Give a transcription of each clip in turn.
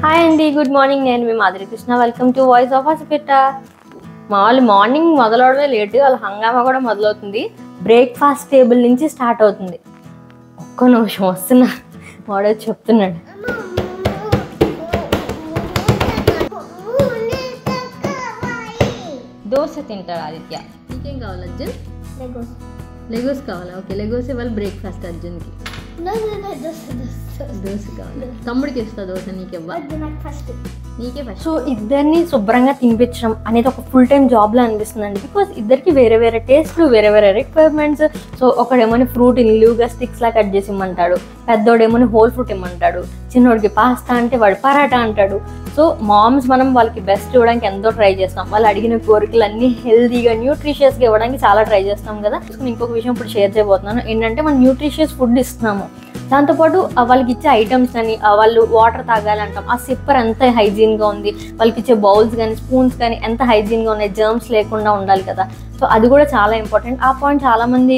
Hi అండి, good morning. నేను మీ Madhuri Krishna. Welcome to voice of hospital. మామూలు మార్నింగ్ మొదలవడమే లేటు, వాళ్ళ హంగామా కూడా మొదలవుతుంది. బ్రేక్ఫాస్ట్ టేబుల్ నుంచి స్టార్ట్ అవుతుంది. ఒక్క నిమిషం వస్తున్నా, వాడే చెప్తున్నాడు. దోశ తింటాడు ఆదిత్య. నీకేం కావాలి అర్జున్? లెగోస్ కావాలా? ఓకే, లెగోస్ ఇవ్వాలి బ్రేక్ఫాస్ట్ అర్జున్కి. దోశ కావాలి. తమ్ముడికి ఇస్తా దోశ, నీకే నీకే ఫస్ట్. సో ఇద్దరిని శుభ్రంగా తినిపించడం అనేది ఒక ఫుల్ టైం జాబ్లో అనిపిస్తుందండి. బికాస్ ఇద్దరికి వేరే వేరే టేస్ట్లు, వేరే వేరే రిక్వైర్మెంట్స్. సో ఒకడేమో ఫ్రూట్ నిలువుగా స్టిక్స్ లా కట్ చేసి ఇమ్మంటాడు, పెద్దోడేమో హోల్ ఫ్రూట్ ఇమ్మంటాడు, చిన్నోడికి పాస్తా అంటే వాడు పరాటా అంటాడు. సో మామ్స్ మనం వాళ్ళకి బెస్ట్ ఇవ్వడానికి ఎంతో ట్రై చేస్తాం. వాళ్ళు అడిగిన కోరికలు అన్నీ హెల్తీగా న్యూట్రిషియస్గా ఇవ్వడానికి చాలా ట్రై చేస్తాం కదా. ఇంకొక విషయం ఇప్పుడు షేర్ చేయబోతున్నాను. ఏంటంటే మనం న్యూట్రిషియస్ ఫుడ్ ఇస్తున్నాము, దాంతోపాటు వాళ్ళకి ఇచ్చే ఐటమ్స్ కానీ, వాళ్ళు వాటర్ తాగాలంటాం, ఆ సిప్పర్ ఎంత హైజీన్గా ఉంది, వాళ్ళకి ఇచ్చే బౌల్స్ కానీ స్పూన్స్ కానీ ఎంత హైజీన్గా ఉన్నాయి, జర్మ్స్ లేకుండా ఉండాలి కదా. సో అది కూడా చాలా ఇంపార్టెంట్. ఆ పాయింట్ చాలామంది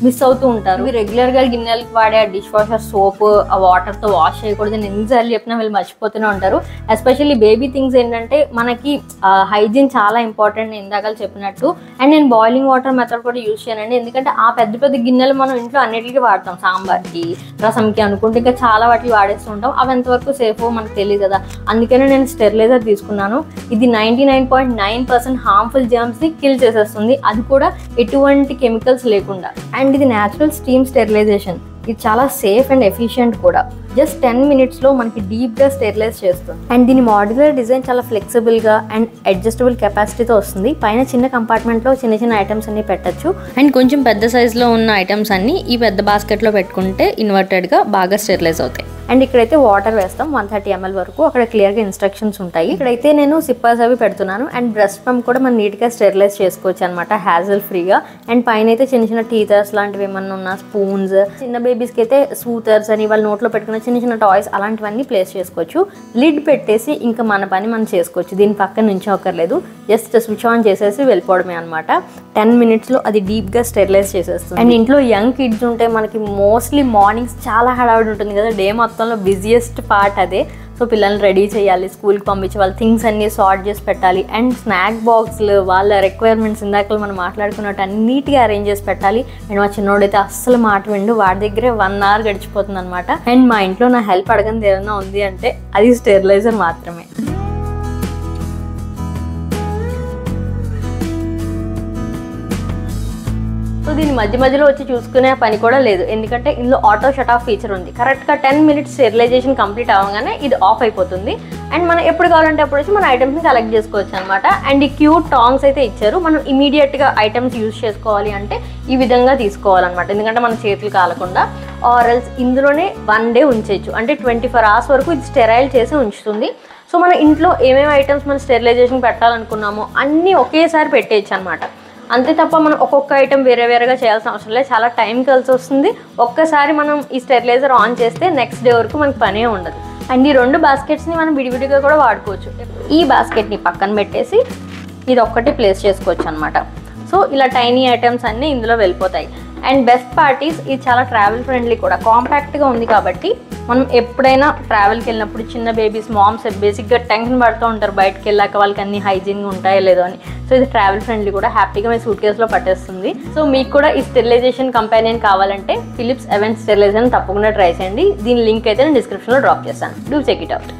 మిస్ అవుతూ ఉంటారు. రెగ్యులర్గా గిన్నెలకు వాడే డిష్ వాషర్ సోప్ ఆ వాటర్తో వాష్ చేయకూడదు అని ఎన్నిసార్లు చెప్పినా వీళ్ళు మర్చిపోతూనే ఉంటారు. ఎస్పెషల్లీ బేబీ థింగ్స్ ఏంటంటే మనకి హైజీన్ చాలా ఇంపార్టెంట్, ఇందాక చెప్పినట్టు. అండ్ నేను బాయిలింగ్ వాటర్ మెథడ్ కూడా యూజ్ చేయనండి, ఎందుకంటే ఆ పెద్ద పెద్ద గిన్నెలు మనం ఇంట్లో అన్నిటికీ వాడతాం, సాంబార్కి, రసంకి అనుకుంటే ఇంకా చాలా వాటికి వాడేస్తూ ఉంటాం. అవి ఎంతవరకు సేఫో మనకు తెలియదు కదా. అందుకనే నేను స్టెరిలైజర్ తీసుకున్నాను. ఇది 99.9% హార్మ్ఫుల్ జర్మ్స్ని కిల్ చేసేస్తుంది, అది కూడా ఎటువంటి కెమికల్స్ లేకుండా. అండ్ ఇది న్యాచురల్ స్టీమ్ స్టెరిలైజేషన్. ఇది చాలా సేఫ్ అండ్ ఎఫిషియంట్ కూడా. జస్ట్ 10 minutesలో మనకి డీప్గా స్టెరిలైజ్ చేస్తుంది. అండ్ దీని మాడ్యులర్ డిజైన్ చాలా ఫ్లెక్సిబుల్గా అండ్ అడ్జస్టబుల్ కెపాసిటీతో వస్తుంది. పైన చిన్న కంపార్ట్మెంట్లో చిన్న చిన్న ఐటమ్స్ అన్ని పెట్టచ్చు. అండ్ కొంచెం పెద్ద సైజులో ఉన్న ఐటమ్స్ అన్ని ఈ పెద్ద బాస్కెట్లో పెట్టుకుంటే ఇన్వర్టెడ్గా బాగా స్టెరిలైజ్ అవుతాయి. అండ్ ఇక్కడైతే వాటర్ వేస్తాం 130 ml వరకు. అక్కడ క్లియర్గా ఇన్స్ట్రక్షన్స్ ఉంటాయి. ఇక్కడైతే నేను సిప్పర్స్ అవి పెడుతున్నాను. అండ్ బ్రెస్ట్ పంప్ కూడా మనం నీట్గా స్టెరిలైజ్ చేసుకోవచ్చు అనమాట, హ్యాజల్ ఫ్రీగా. అండ్ పైన అయితే చిన్న చిన్న టీథర్స్ లాంటివి ఏమన్నా ఉన్న స్పూన్స్, చిన్న బేబీస్కి అయితే సూతర్స్ అని వాళ్ళ నోట్లో పెట్టుకున్న చిన్న చిన్న టాయ్స్ అలాంటివన్నీ ప్లేస్ చేసుకోవచ్చు. లిడ్ పెట్టేసి ఇంకా మన పని మనం చేసుకోవచ్చు. దీని పక్కన నుంచి ఒకర్లేదు, జస్ట్ స్విచ్ ఆన్ చేసేసి వెళ్ళిపోవడమే అనమాట. 10 minutesలో అది డీప్గా స్టెరిలైజ్ చేసేస్తుంది. అండ్ ఇంట్లో యంగ్ కిడ్స్ ఉంటే మనకి మోస్ట్లీ మార్నింగ్స్ చాలా హడావిడి ఉంటుంది కదా, డే మొత్తంలో బిజియెస్ట్ పార్ట్ అదే. సో పిల్లల్ని రెడీ చేయాలి, స్కూల్కి పంపించి వాళ్ళ థింగ్స్ అన్నీ సార్ట్ చేసి పెట్టాలి. అండ్ స్నాక్ బాక్స్లు వాళ్ళ రిక్వైర్మెంట్స్ ఇందాక మనం మాట్లాడుకున్నట్టు అన్నిటిగా అరేంజ్ చేసి పెట్టాలి. అండ్ మా చిన్నోడైతే అస్సలు మాట విండు, వాడి దగ్గరే 1 hour గడిచిపోతుంది అనమాట. అండ్ మా ఇంట్లో నా హెల్ప్ అడగంది ఏదైనా ఉంది అంటే అది స్టెరిలైజర్ మాత్రమే. సో దీని మధ్య మధ్యలో వచ్చి చూసుకునే పని కూడా లేదు, ఎందుకంటే ఇందులో ఆటో షట్ ఆఫ్ ఫీచర్ ఉంది. కరెక్ట్గా 10 minutes స్టెరిలైజేషన్ కంప్లీట్ అవ్వగానే ఇది ఆఫ్ అయిపోతుంది. అండ్ మనం ఎప్పుడు కావాలంటే అప్పుడు వచ్చి మన ఐటమ్స్ని కలెక్ట్ చేసుకోవచ్చు అనమాట. అండ్ ఈ క్యూట్ టాంగ్స్ అయితే ఇచ్చారు. మనం ఇమీడియట్గా ఐటమ్స్ యూజ్ చేసుకోవాలి అంటే ఈ విధంగా తీసుకోవాలన్నమాట, ఎందుకంటే మన చేతులు కాలకుండా. ఆర్ఎల్స్ ఇందులోనే 1 day ఉంచేయచ్చు, అంటే 24 hours వరకు ఇది స్టెరైల్ చేసి ఉంచుతుంది. సో మన ఇంట్లో ఏమేమి ఐటమ్స్ మనం స్టెరిలైజేషన్ పెట్టాలనుకున్నామో అన్నీ ఒకేసారి పెట్టేయచ్చు అనమాట. అంతే తప్ప మనం ఒక్కొక్క ఐటమ్ వేరే వేరేగా చేయాల్సిన అవసరం లేదు, చాలా టైం కలిసి వస్తుంది. ఒక్కసారి మనం ఈ స్టెరిలైజర్ ఆన్ చేస్తే నెక్స్ట్ డే వరకు మనకు పనే ఉండదు. అండ్ ఈ 2 బాస్కెట్స్ని మనం విడివిడిగా కూడా వాడుకోవచ్చు. ఈ బాస్కెట్ని పక్కన పెట్టేసి ఇది ఒక్కటి ప్లేస్ చేసుకోవచ్చు అనమాట. సో ఇలా టైనీ ఐటమ్స్ అన్నీ ఇందులో వెళ్ళిపోతాయి. అండ్ బెస్ట్ పార్టీస్ ఇది చాలా ట్రావెల్ ఫ్రెండ్లీ కూడా, కాంపాక్ట్గా ఉంది కాబట్టి మనం ఎప్పుడైనా ట్రావెల్కి వెళ్ళినప్పుడు చిన్న బేబీస్ మామ్స్ బేసిక్గా టెన్షన్ పడుతూ ఉంటారు బయటకు వెళ్ళాక వాళ్ళకి అన్ని హైజీన్గా ఉంటాయో లేదో అని. సో ఇది ట్రావెల్ ఫ్రెండ్లీ కూడా, హ్యాపీగా మీ సూట్ కేసులో పట్టేస్తుంది. సో మీకు కూడా ఈ స్టెరిలైజేషన్ కంపానియన్ కావాలంటే ఫిలిప్స్ అవెన్స్ స్టెరిలైజర్ తప్పకుండా ట్రై చేయండి. దీని లింక్ అయితే నేను డిస్క్రిప్షన్లో డ్రాప్ చేస్తాను. Do check it out.